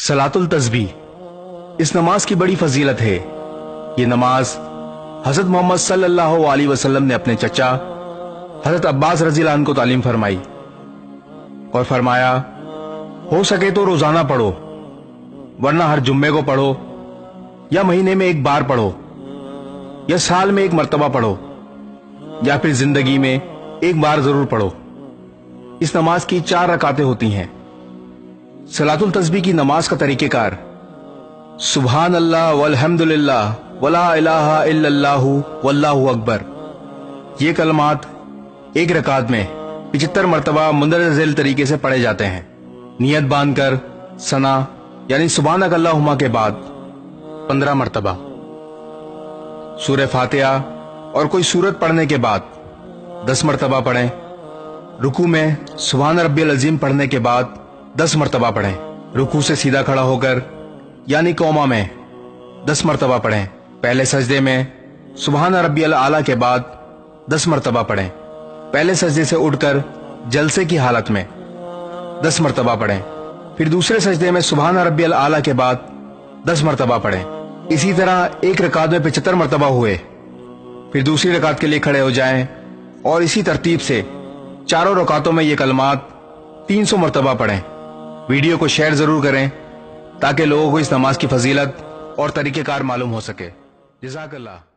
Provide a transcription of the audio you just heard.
सलातुल तस्बीह, इस नमाज की बड़ी फजीलत है। ये नमाज हजरत मोहम्मद सल्लल्लाहु अलैहि वसल्लम ने अपने चचा हजरत अब्बास रज़ियल्लाहु अन्हु को तालीम फरमाई और फरमाया, हो सके तो रोजाना पढ़ो, वरना हर जुम्मे को पढ़ो, या महीने में एक बार पढ़ो, या साल में एक मर्तबा पढ़ो, या फिर जिंदगी में एक बार जरूर पढ़ो। इस नमाज की 4 रकातें होती हैं। सलातुल तस्बीह की नमाज का तरीक़ेकार, सुबहान अल्लाह वल्हम्दुलिल्लाह वला इलाहा इल्लल्लाहु वल्लाहु अकबर, ये कलमात एक रकात में 75 मरतबा मुंदरज ज़ैल तरीके से पढ़े जाते हैं। नियत बांधकर सना यानी सुबहानक अल्लाहुम्मा के बाद 15 मरतबा, सूरह फातिहा और कोई सूरत पढ़ने के बाद 10 मरतबा पढ़ें। रुकू में सुबहान रब्बियल अज़ीम पढ़ने के बाद 10 मरतबा पढ़ें। रुकू से सीधा खड़ा होकर यानी कौमा में 10 मरतबा पढ़ें। पहले सजदे में सुबहान रब्बियल आला के बाद 10 मरतबा पढ़ें। पहले सजदे से उठकर जलसे की हालत में 10 मरतबा पढ़ें। फिर दूसरे सजदे में सुबहान रब्बियल आला के बाद 10 मरतबा पढ़ें। इसी तरह एक रकात में 75 मरतबा हुए। फिर दूसरी रकात के लिए खड़े हो जाएं और इसी तरतीब से चारों रकातों में ये कलमात 300 मरतबा पढ़ें। वीडियो को शेयर जरूर करें ताकि लोगों को इस नमाज की फजीलत और तरीक़ेकार मालूम हो सके। जज़ाकल्लाह।